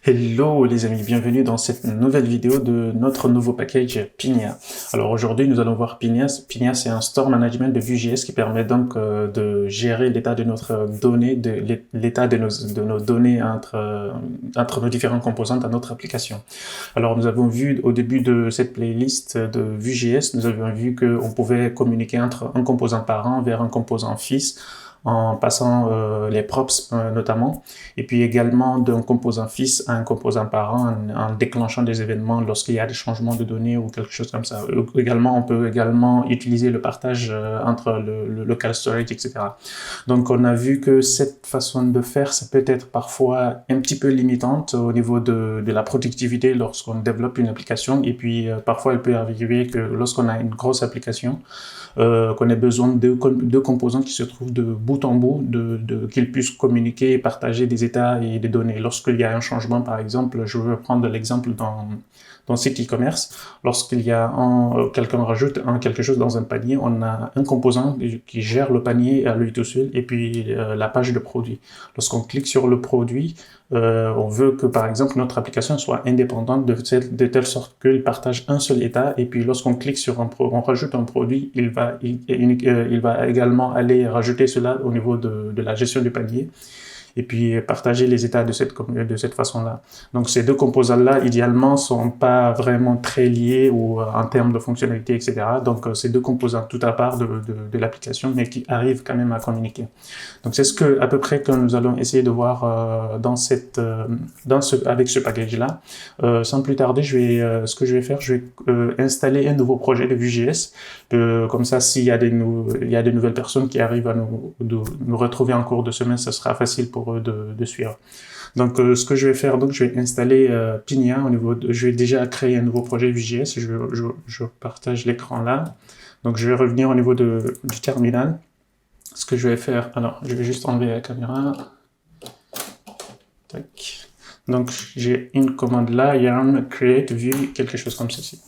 Hello les amis, bienvenue dans cette nouvelle vidéo de notre nouveau package Pinia. Alors aujourd'hui nous allons voir Pinia. Pinia c'est un store management de Vue.js qui permet donc de gérer l'état de notre donnée, l'état de nos données entre nos différentes composantes dans notre application. Alors nous avons vu au début de cette playlist de Vue.js, nous avions vu qu'on pouvait communiquer entre un composant parent vers un composant fils, en passant les props notamment, et puis également d'un composant fils à un composant parent en déclenchant des événements lorsqu'il y a des changements de données ou quelque chose comme ça. Également, on peut également utiliser le partage entre le local storage, etc. Donc on a vu que cette façon de faire, ça peut être parfois un petit peu limitante au niveau de la productivité lorsqu'on développe une application, et puis parfois il peut arriver que lorsqu'on a une grosse application, qu'on ait besoin de deux composants qui se trouvent de bout en bout, qu'ils puissent communiquer et partager des états et des données. Lorsqu'il y a un changement, par exemple, je veux prendre l'exemple dans site e-commerce, lorsqu'il y a quelqu'un rajoute quelque chose dans un panier, on a un composant qui gère le panier à lui tout seul, et puis la page de produit. Lorsqu'on clique sur le produit, on veut que par exemple notre application soit indépendante de telle sorte qu'il partage un seul état, et puis lorsqu'on clique sur on rajoute un produit, il va également aller rajouter cela au niveau de la gestion du panier, et puis partager les états de cette façon-là. Donc ces deux composants-là, idéalement, sont pas vraiment très liés ou en termes de fonctionnalité, etc. Donc ces deux composants tout à part de l'application, mais qui arrivent quand même à communiquer. Donc c'est à peu près que nous allons essayer de voir avec ce package-là. Sans plus tarder, ce que je vais faire, je vais installer un nouveau projet de Vue.js. Comme ça, s'il y a il y a de nouvelles personnes qui arrivent à nous retrouver en cours de semaine, ce sera facile pour eux de suivre. Donc, ce que je vais faire, donc, je vais installer Pinia je vais déjà créer un nouveau projet Vue.js. Je partage l'écran là. Donc, je vais revenir au niveau du terminal. Ce que je vais faire, alors, je vais juste enlever la caméra. Tac. Donc, j'ai une commande là, yarn create vue, quelque chose comme ceci.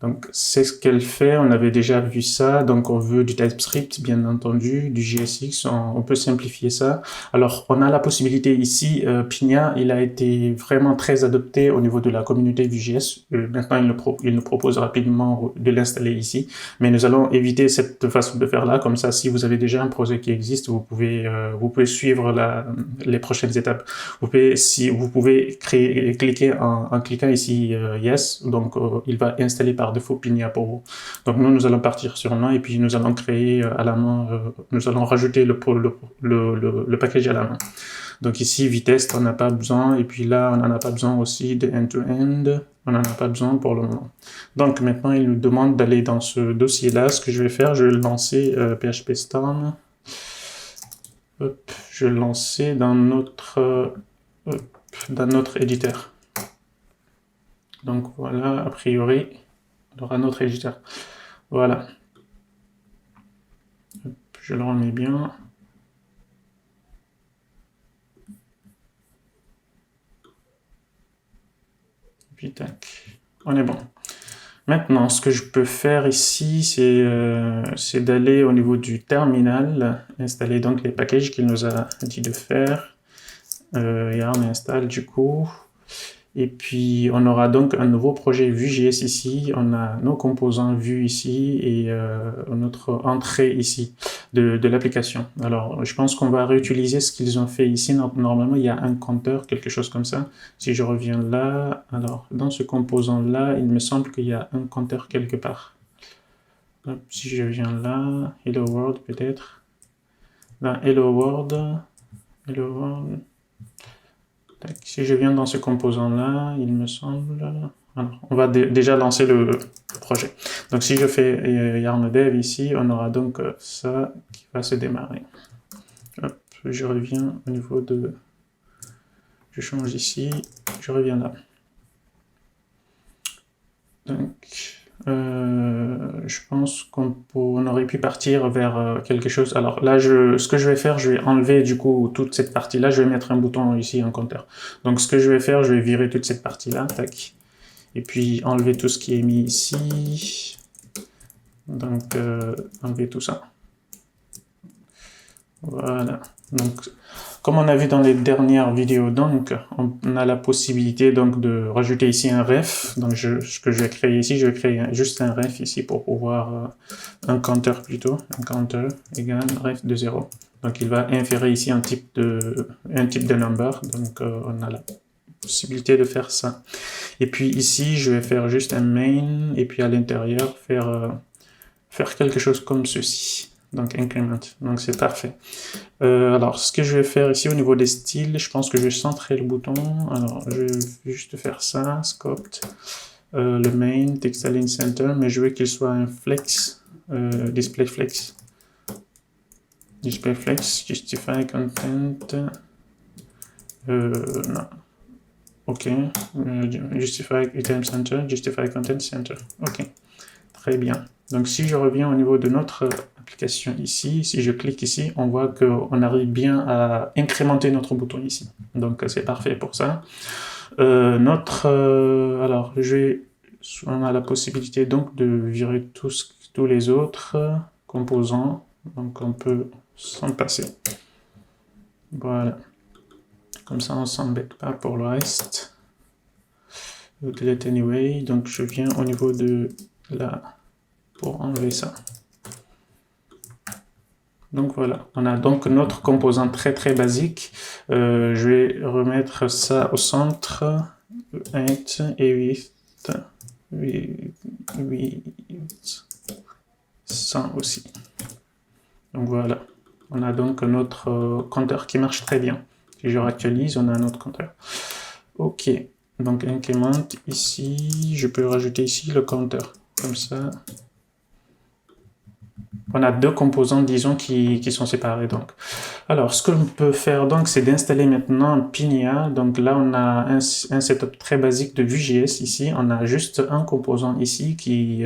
Donc, c'est ce qu'elle fait, on avait déjà vu ça, donc on veut du TypeScript, bien entendu, du JSX, on peut simplifier ça. Alors, on a la possibilité ici, Pinia, il a été vraiment très adopté au niveau de la communauté Vue.js. Maintenant, il nous propose rapidement de l'installer ici, mais nous allons éviter cette façon de faire là, comme ça, si vous avez déjà un projet qui existe, vous pouvez suivre les prochaines étapes. Vous pouvez cliquer en cliquant ici Yes, donc il va installer par défaut Pinia pour vous. Donc nous allons partir sur non, et puis nous allons créer à la main, nous allons rajouter le package à la main. Donc ici, vitesse, on n'a pas besoin, et puis là, on n'en a pas besoin aussi de end-to-end, on n'en a pas besoin pour le moment. Donc maintenant, il nous demande d'aller dans ce dossier-là. Ce que je vais faire, je vais lancer PHP Storm. Hop, je vais le lancer dans notre éditeur. Donc voilà, a priori, on aura notre éditeur. Voilà. Hop, je le remets bien. Puis tac, on est bon. Maintenant, ce que je peux faire ici, c'est d'aller au niveau du terminal, installer donc les packages qu'il nous a dit de faire. Yarn install du coup. Et puis, on aura donc un nouveau projet Vue.js ici, on a nos composants Vue ici, et notre entrée ici de l'application. Alors, je pense qu'on va réutiliser ce qu'ils ont fait ici. Normalement, il y a un compteur, quelque chose comme ça. Si je reviens là, alors, dans ce composant-là, il me semble qu'il y a un compteur quelque part. Hop, si je viens là, Hello World peut-être. Là, Hello World. Si je viens dans ce composant-là, il me semble... Alors, on va déjà lancer le projet. Donc, si je fais yarn dev ici, on aura donc ça qui va se démarrer. Hop, je reviens au niveau de... Je change ici, je reviens là. Donc, je pense qu'on aurait pu partir vers quelque chose. Alors là, ce que je vais faire, je vais enlever du coup toute cette partie-là. Je vais mettre un bouton ici, un compteur. Donc ce que je vais faire, je vais virer toute cette partie-là, tac. Et puis enlever tout ce qui est mis ici. Donc enlever tout ça. Voilà. Donc, comme on a vu dans les dernières vidéos, donc, on a la possibilité donc de rajouter ici un ref. Donc, ce que je vais créer ici, je vais créer juste un ref ici pour pouvoir, un counter plutôt, un counter égale ref de 0. Donc, il va inférer ici un type de number. Donc, on a la possibilité de faire ça. Et puis ici, je vais faire juste un main, et puis à l'intérieur, faire quelque chose comme ceci. Donc increment. Donc c'est parfait. Alors, ce que je vais faire ici au niveau des styles, je pense que je vais centrer le bouton. Alors, je vais juste faire ça, scoped, le main, text align center, mais je veux qu'il soit un flex, display flex. Display flex, justify content, non. Ok, justify item center, justify content center. Ok, très bien. Donc si je reviens au niveau de notre application ici, si je clique ici, on voit qu'on arrive bien à incrémenter notre bouton ici. Donc c'est parfait pour ça. Alors on a la possibilité donc de virer tous les autres composants. Donc on peut s'en passer. Voilà. Comme ça, on ne s'embête pas pour le reste. Delete anyway. Donc, je viens au niveau de là pour enlever ça. Donc, voilà. On a donc notre composant très basique. Je vais remettre ça au centre. 8 et 8. 100 aussi. Donc, voilà. On a donc notre compteur qui marche très bien. Si je réactualise, on a un autre compteur. Ok, donc increment ici, je peux rajouter ici le compteur, comme ça. On a deux composants, disons, qui sont séparés. Donc, alors, ce que l'on peut faire, donc, c'est d'installer maintenant Pinia. Donc là, on a un setup très basique de Vue.js ici. On a juste un composant ici qui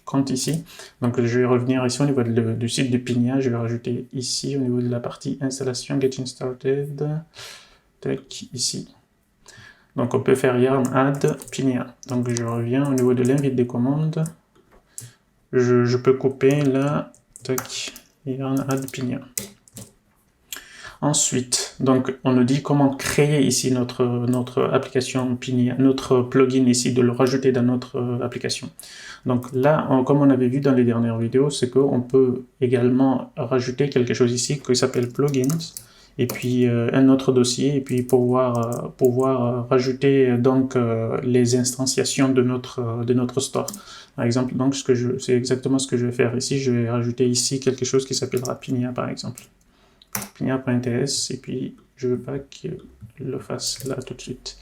compte ici. Donc, je vais revenir ici au niveau du site de Pinia. Je vais rajouter ici au niveau de la partie installation, getting started. Tac, ici. Donc, on peut faire yarn add Pinia. Donc, je reviens au niveau de l'invite des commandes. Je peux couper là, tac, yarn add Pinia. Ensuite, donc, on nous dit comment créer ici notre application Pinia, notre plugin ici, de le rajouter dans notre application. Donc là, comme on avait vu dans les dernières vidéos, c'est qu'on peut également rajouter quelque chose ici qui s'appelle plugins, et puis un autre dossier, et puis pouvoir rajouter donc les instantiations de notre store. Par exemple, donc c'est exactement ce que je vais faire ici. Je vais rajouter ici quelque chose qui s'appellera Pinia, par exemple. Pinia.ts, et puis je veux pas qu'il le fasse là tout de suite.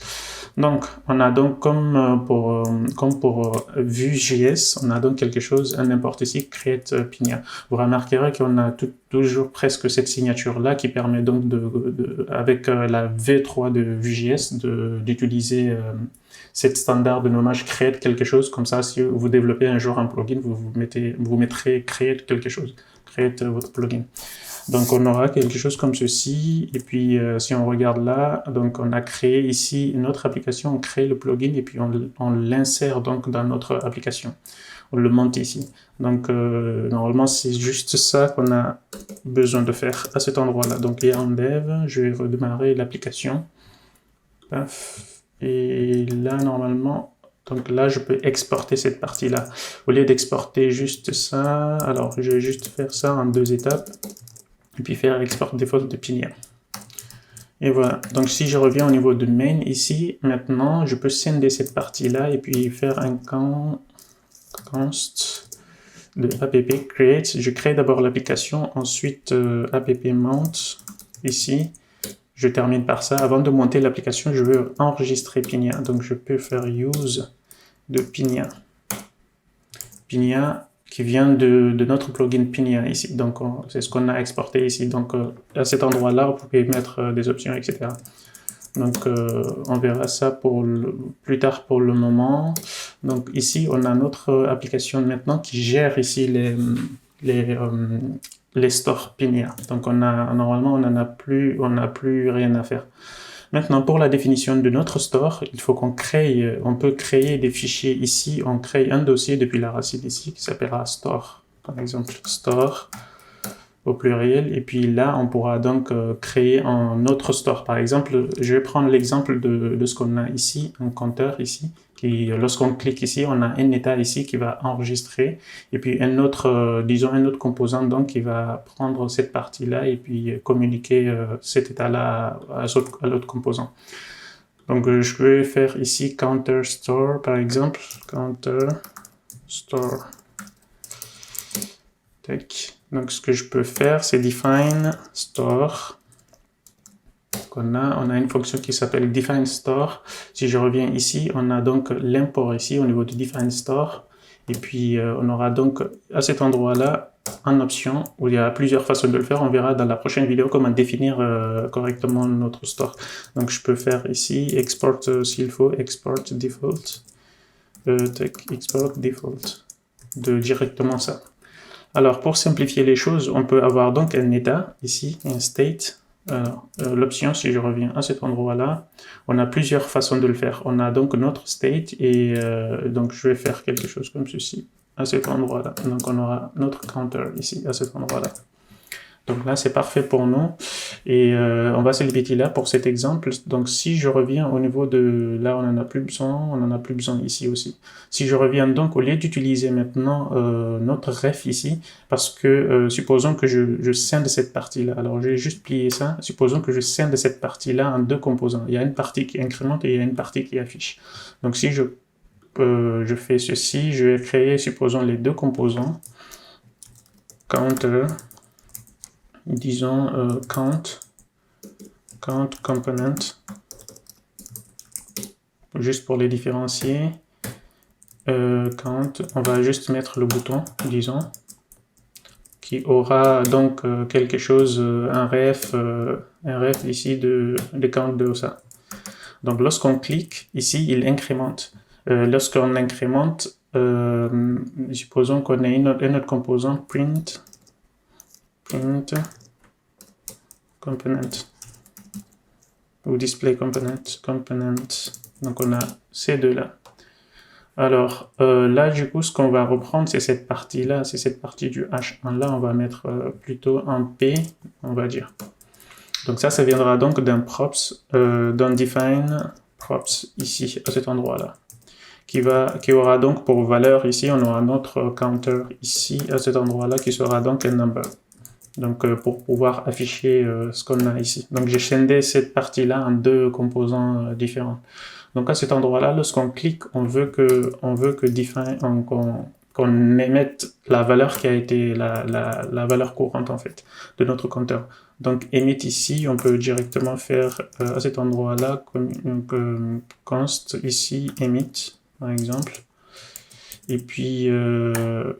Donc, on a donc comme pour Vue.js, on a donc quelque chose, un import ici, create Pinia. Vous remarquerez qu'on a toujours presque cette signature-là qui permet donc avec la V3 de Vue.js d'utiliser cette standard de nommage create quelque chose. Comme ça, si vous développez un jour un plugin, vous mettrez create quelque chose, create votre plugin. Donc on aura quelque chose comme ceci, et puis si on regarde là, donc on a créé ici une autre application, on crée le plugin, et puis on l'insère donc dans notre application. On le monte ici. Donc normalement c'est juste ça qu'on a besoin de faire à cet endroit-là. Donc yarn dev, je vais redémarrer l'application. Et là normalement, donc là je peux exporter cette partie-là. Au lieu d'exporter juste ça, alors je vais juste faire ça en 2 étapes. Et puis faire export default de Pinia. Et voilà, donc si je reviens au niveau de main ici, maintenant je peux sender cette partie-là et puis faire un const de app create. Je crée d'abord l'application, ensuite app mount ici. Je termine par ça. Avant de monter l'application, je veux enregistrer Pinia. Donc je peux faire use de Pinia. Pinia qui vient de notre plugin Pinia ici. Donc, c'est ce qu'on a exporté ici. Donc, à cet endroit-là, vous pouvez mettre des options, etc. Donc, on verra ça plus tard pour le moment. Donc, ici, on a notre application maintenant qui gère ici les stores Pinia. Donc, normalement, on n'a plus rien à faire. Maintenant, pour la définition de notre store, il faut on peut créer des fichiers ici. On crée un dossier depuis la racine ici qui s'appellera store. Par exemple, store au pluriel. Et puis là, on pourra donc créer un autre store. Par exemple, je vais prendre l'exemple de ce qu'on a ici, un compteur ici. Lorsqu'on clique ici, on a un état ici qui va enregistrer, et puis un autre, disons un autre composant donc qui va prendre cette partie-là et puis communiquer cet état-là à l'autre composant. Donc je vais faire ici counter store par exemple, counter store. Tac. Donc ce que je peux faire, c'est define store. On a une fonction qui s'appelle define store. Si je reviens ici, on a donc l'import ici au niveau de define store. Et puis on aura donc à cet endroit-là en option où il y a plusieurs façons de le faire. On verra dans la prochaine vidéo comment définir correctement notre store. Donc je peux faire ici export s'il faut, export default, export default, directement ça. Alors pour simplifier les choses, on peut avoir donc un état ici, un state. L'option, si je reviens à cet endroit-là, on a plusieurs façons de le faire. On a donc notre state et donc je vais faire quelque chose comme ceci à cet endroit-là. Donc on aura notre counter ici à cet endroit-là. Donc là, c'est parfait pour nous. Et on va se limiter là pour cet exemple. Donc si je reviens au niveau de... Là, on n'en a plus besoin. On n'en a plus besoin ici aussi. Si je reviens donc, au lieu d'utiliser maintenant notre ref ici, parce que supposons que je scinde cette partie-là. Alors, je vais juste plier ça. Supposons que je scinde cette partie-là en deux composants. Il y a une partie qui incrémente et il y a une partie qui affiche. Donc si je fais ceci, je vais créer, supposons, les deux composants. Counter... disons count component, juste pour les différencier. Count, on va juste mettre le bouton, disons, qui aura donc quelque chose, un ref ici de count de ça. Donc lorsqu'on clique ici, il incrémente. Lorsqu'on incrémente, supposons qu'on a un autre composant print component ou display component. Donc on a ces deux-là. Alors là, du coup, ce qu'on va reprendre, c'est cette partie-là, c'est cette partie du H1 là, on va mettre plutôt un P, on va dire. Donc ça viendra donc d'un props, d'un define props ici, à cet endroit-là. Qui aura donc pour valeur ici, on aura notre counter ici, à cet endroit-là, qui sera donc un number. Donc pour pouvoir afficher ce qu'on a ici. Donc j'ai scindé cette partie-là en deux composants différents. Donc à cet endroit-là, lorsqu'on clique, on veut que define, qu'on émette la valeur qui a été la valeur courante en fait de notre compteur. Donc emit ici, on peut directement faire à cet endroit-là const ici emit par exemple. Et puis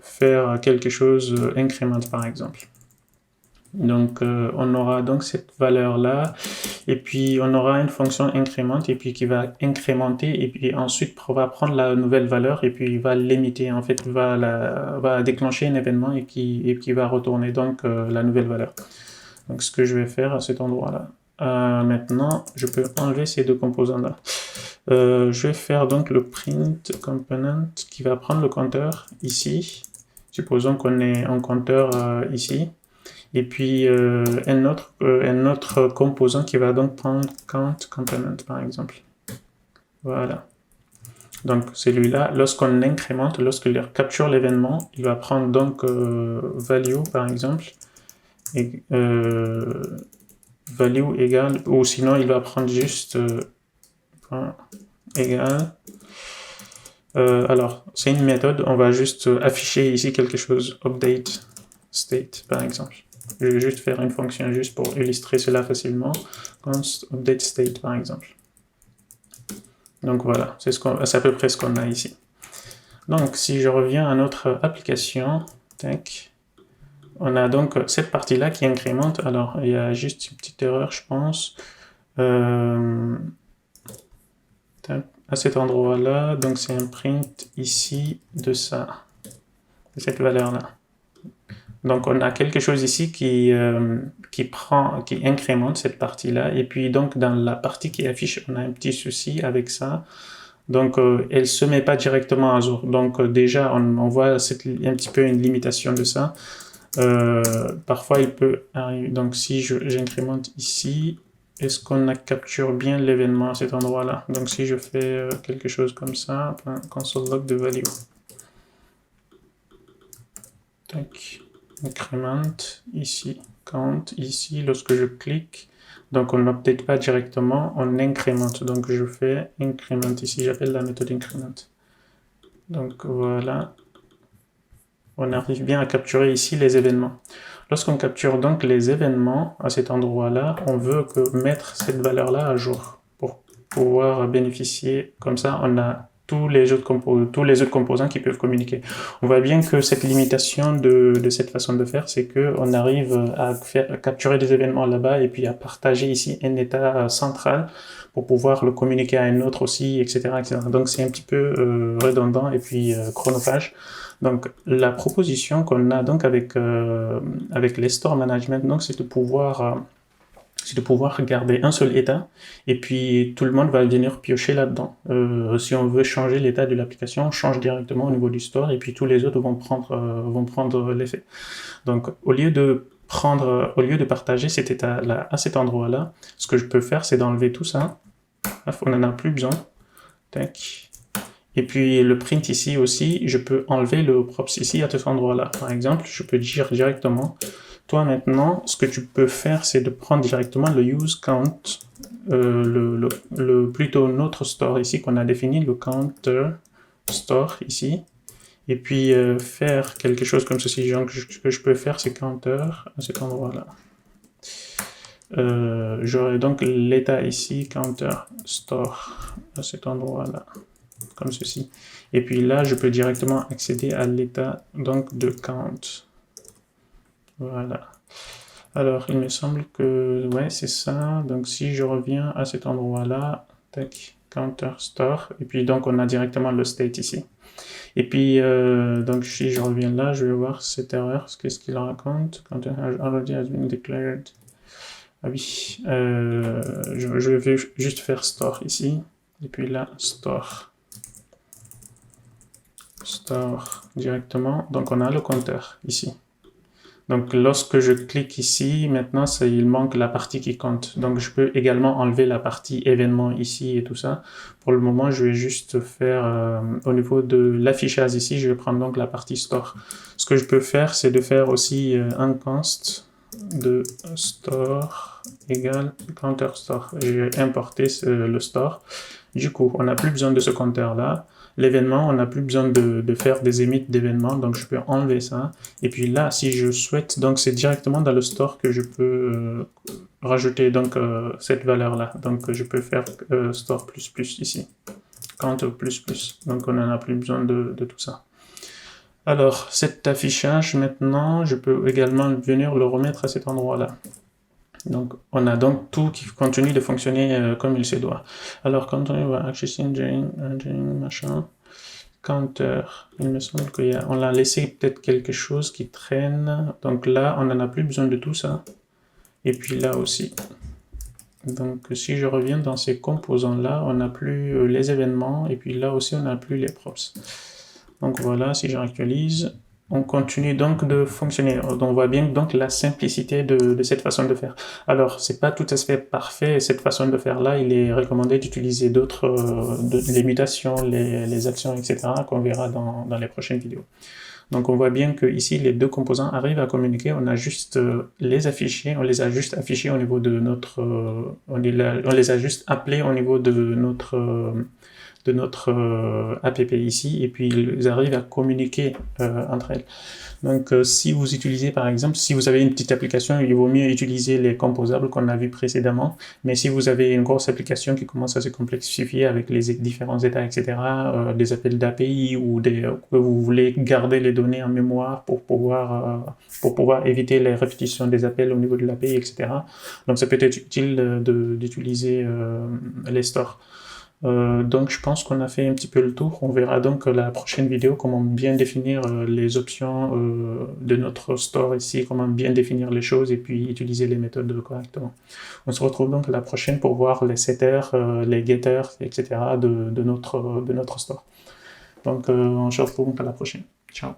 faire quelque chose incrément par exemple. Donc on aura donc cette valeur là et puis on aura une fonction incrémente et puis qui va incrémenter et puis ensuite va prendre la nouvelle valeur et puis va l'émiter, en fait va déclencher un événement et qui va retourner donc la nouvelle valeur. Donc ce que je vais faire à cet endroit là, maintenant je peux enlever ces deux composants là. Je vais faire donc le print component qui va prendre le compteur ici. Supposons qu'on ait un compteur ici. Et puis un autre composant qui va donc prendre count component par exemple. Voilà. Donc celui-là, lorsqu'on incrémente, lorsqu'il capture l'événement, il va prendre donc value par exemple, et, value égale, ou sinon il va prendre juste égal. Alors c'est une méthode, on va juste afficher ici quelque chose, update state par exemple. Je vais juste faire une fonction juste pour illustrer cela facilement. Const update state par exemple. Donc voilà, c'est à peu près ce qu'on a ici. Donc si je reviens à notre application, tac, on a donc cette partie-là qui incrémente. Alors il y a juste une petite erreur, je pense. À cet endroit-là, donc c'est un print ici de ça, de cette valeur-là. Donc on a quelque chose ici qui incrémente cette partie-là, et puis donc dans la partie qui affiche, on a un petit souci avec ça. Donc elle se met pas directement à jour. Donc déjà on voit un petit peu une limitation de ça. Parfois, il peut arriver. Donc, si j'incrémente ici, est-ce qu'on capture bien l'événement à cet endroit-là? Donc, si je fais quelque chose comme ça, console log de value. Tac. Increment ici, count ici, lorsque je clique, donc on n'update pas directement, on incrémente. Donc je fais increment ici, j'appelle la méthode increment. Donc voilà, on arrive bien à capturer ici les événements. Lorsqu'on capture donc les événements à cet endroit-là, on veut mettre cette valeur-là à jour pour pouvoir bénéficier. Comme ça, on a tous les autres composants qui peuvent communiquer. On voit bien que cette limitation de cette façon de faire, c'est qu'on arrive à capturer des événements là-bas et puis à partager ici un état central pour pouvoir le communiquer à un autre aussi, etc. etc. Donc c'est un petit peu redondant et puis chronophage. Donc la proposition qu'on a donc avec les store management, donc c'est de pouvoir garder un seul état et puis tout le monde va venir piocher là-dedans. Si on veut changer l'état de l'application, on change directement au niveau du store et puis tous les autres vont prendre l'effet. Donc au lieu de partager cet état-là à cet endroit-là, ce que je peux faire, c'est d'enlever tout ça. On n'en a plus besoin. Tac. Et puis le print ici aussi, je peux enlever le props ici à cet endroit-là. Par exemple, je peux dire directement, toi maintenant, ce que tu peux faire, c'est de prendre directement le use count, plutôt notre store ici qu'on a défini, le counter store ici. Et puis faire quelque chose comme ceci. Donc, ce que je peux faire, c'est counter à cet endroit-là. J'aurai donc l'état ici, counter store à cet endroit-là, comme ceci. Et puis là, je peux directement accéder à l'état donc de count. Voilà. Alors, il me semble que ouais, c'est ça. Donc, si je reviens à cet endroit-là, tac, counter store, et puis donc on a directement le state ici. Et puis, donc si je reviens là, je vais voir cette erreur, qu'est-ce qu'il raconte. Counter already has been declared. Ah oui, je vais juste faire store ici, et puis là, store directement, donc on a le compteur ici. Donc lorsque je clique ici, maintenant il manque la partie qui compte. Donc je peux également enlever la partie événement ici et tout ça. Pour le moment, je vais juste faire au niveau de l'affichage ici, je vais prendre donc la partie store. Ce que je peux faire, c'est de faire aussi un const de store égale counter store. Je vais importer le store. Du coup, on n'a plus besoin de ce compteur-là. L'événement, on n'a plus besoin de faire des emits d'événements, donc je peux enlever ça. Et puis là, si je souhaite, donc c'est directement dans le store que je peux rajouter donc cette valeur-là. Donc je peux faire store plus plus ici, count plus plus. Donc on n'en a plus besoin de tout ça. Alors, cet affichage, maintenant, je peux également venir le remettre à cet endroit-là. Donc, on a donc tout qui continue de fonctionner comme il se doit. Alors, quand on va accessing, machin, counter, il me semble qu'on a laissé peut-être quelque chose qui traîne. Donc là, on n'en a plus besoin de tout ça. Et puis là aussi. Donc, si je reviens dans ces composants-là, on n'a plus les événements. Et puis là aussi, on n'a plus les props. Donc voilà, si je réactualise, on continue donc de fonctionner. Donc on voit bien donc la simplicité de cette façon de faire. Alors, c'est pas tout à fait parfait cette façon de faire là. Il est recommandé d'utiliser les mutations, les actions, etc. qu'on verra dans les prochaines vidéos. Donc on voit bien que ici les deux composants arrivent à communiquer. On a juste les affichés, on les a juste affichés au niveau de notre, on les a juste appelés au niveau de notre app ici, et puis ils arrivent à communiquer entre elles. Donc si vous utilisez par exemple, si vous avez une petite application, il vaut mieux utiliser les composables qu'on a vu précédemment, mais si vous avez une grosse application qui commence à se complexifier avec les différents états, etc., des appels d'API ou que vous voulez garder les données en mémoire pour pouvoir éviter les répétitions des appels au niveau de l'API, etc. Donc ça peut être utile d'utiliser les stores. Donc je pense qu'on a fait un petit peu le tour. On verra donc la prochaine vidéo comment bien définir les options de notre store ici, comment bien définir les choses et puis utiliser les méthodes correctement. On se retrouve donc la prochaine pour voir les setters, les getters, etc. de notre store. Donc on se retrouve donc à la prochaine. Ciao.